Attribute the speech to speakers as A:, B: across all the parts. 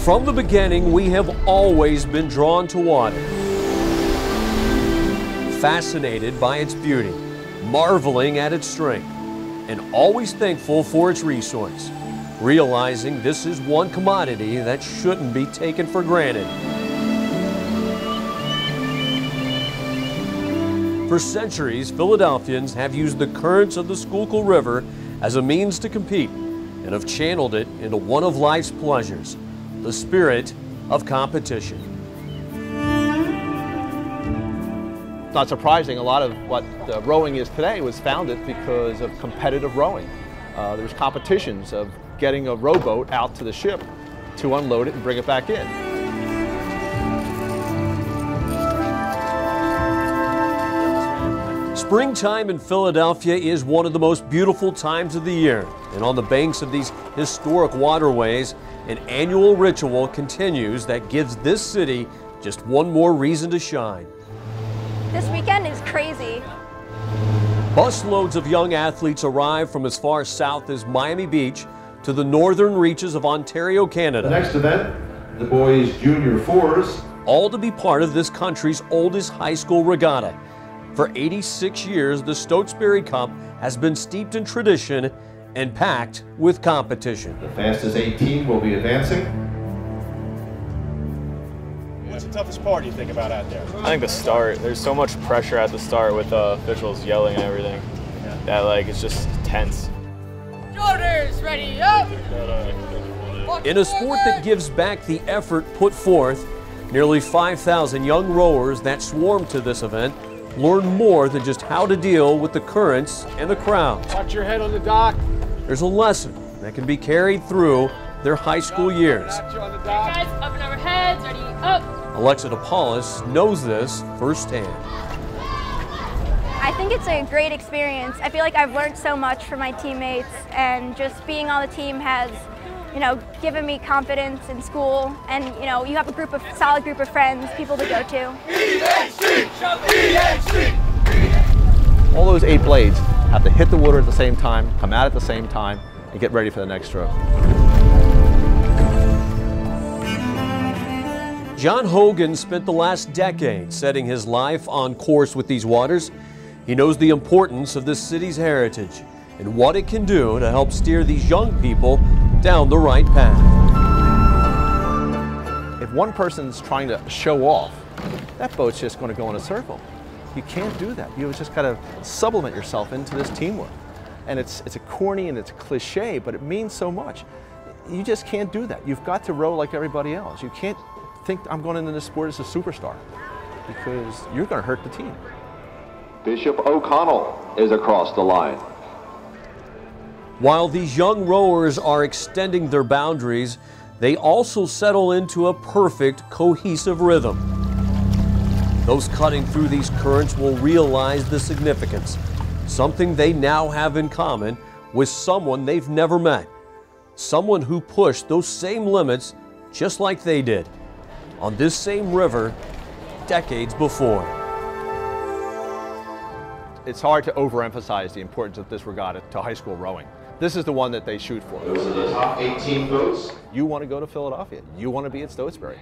A: From the beginning, we have always been drawn to water, fascinated by its beauty, marveling at its strength, and always thankful for its resource, realizing this is one commodity that shouldn't be taken for granted. For centuries, Philadelphians have used the currents of the Schuylkill River as a means to compete and have channeled it into one of life's pleasures, the spirit of competition.
B: It's not surprising, a lot of what rowing is today was founded because of competitive rowing. There's competitions of getting a rowboat out to the ship to unload it and bring it back in.
A: Springtime in Philadelphia is one of the most beautiful times of the year, and on the banks of these historic waterways, an annual ritual continues that gives this city just one more reason to shine.
C: This weekend is crazy.
A: Busloads of young athletes arrive from as far south as Miami Beach to the northern reaches of Ontario, Canada.
D: The next event, the boys' junior fours.
A: All to be part of this country's oldest high school regatta. For 86 years, the Stotesberry Cup has been steeped in tradition and packed with competition.
D: The fastest 18 will be advancing.
E: What's the toughest part you think about out there?
F: I think the start. There's so much pressure at the start with officials yelling and everything that it's just tense.
G: Shoulders ready up!
A: In a sport that gives back the effort put forth, nearly 5,000 young rowers that swarm to this event learn more than just how to deal with the currents and the crowds.
E: Watch your head on the dock.
A: There's a lesson that can be carried through their high school years.
G: Guys, up and over heads, ready up!
A: Alexa DePaulis knows this firsthand.
C: I think it's a great experience. I feel like I've learned so much from my teammates, and just being on the team has, given me confidence in school, and you have a solid group of friends, people to go to.
B: All those 8 blades have to hit the water at the same time, come out at the same time, and get ready for the next stroke.
A: John Hogan spent the last decade setting his life on course with these waters. He knows the importance of this city's heritage and what it can do to help steer these young people down the right path.
B: If one person's trying to show off, that boat's just going to go in a circle. You can't do that. You've just got to supplement yourself into this teamwork. And it's a corny and it's a cliche, but it means so much. You just can't do that. You've got to row like everybody else. You can't think I'm going into this sport as a superstar, because you're going to hurt the team.
D: Bishop O'Connell is across the line.
A: While these young rowers are extending their boundaries, they also settle into a perfect, cohesive rhythm. Those cutting through these currents will realize the significance, something they now have in common with someone they've never met, someone who pushed those same limits just like they did on this same river decades before.
B: It's hard to overemphasize the importance of this regatta to high school rowing. This is the one that they shoot for.
D: Those are the top 18 boats.
B: You want to go to Philadelphia. You want to be at Stotesberry.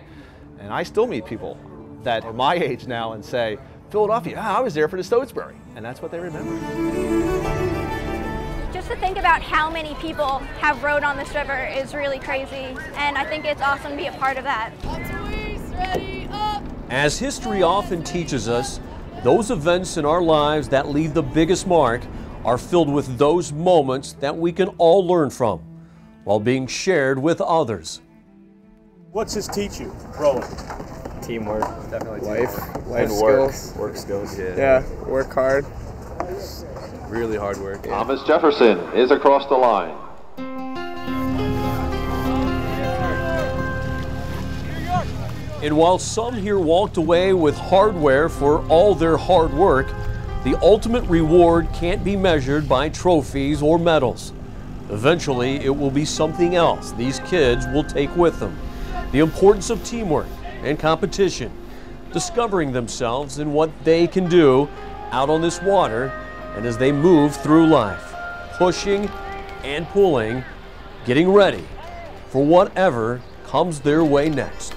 B: And I still meet people that are my age now and say, Philadelphia, I was there for the Stotesberry. And that's what they remember.
C: Just to think about how many people have rowed on this river is really crazy, and I think it's awesome to be a part of that.
G: Ready up!
A: As history often teaches us, those events in our lives that leave the biggest mark are filled with those moments that we can all learn from while being shared with others.
E: What's this teach you, rowing?
F: Teamwork.
H: Definitely
F: Life
H: and
F: skills.
H: work skills.
F: Yeah,
H: work hard. Really hard work. Yeah.
D: Thomas Jefferson is across the line.
A: And while some here walked away with hardware for all their hard work, the ultimate reward can't be measured by trophies or medals. Eventually, it will be something else these kids will take with them. The importance of teamwork and competition, discovering themselves in what they can do out on this water, and as they move through life, pushing and pulling, getting ready for whatever comes their way next.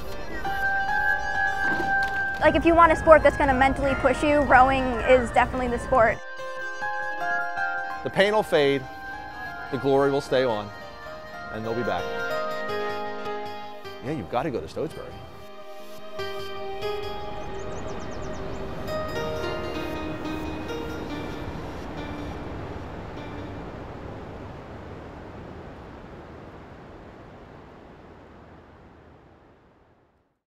C: Like if you want a sport that's going to mentally push you, rowing is definitely the sport.
B: The pain will fade, the glory will stay on, and they'll be back. Yeah, you've got to go to Stotesberry.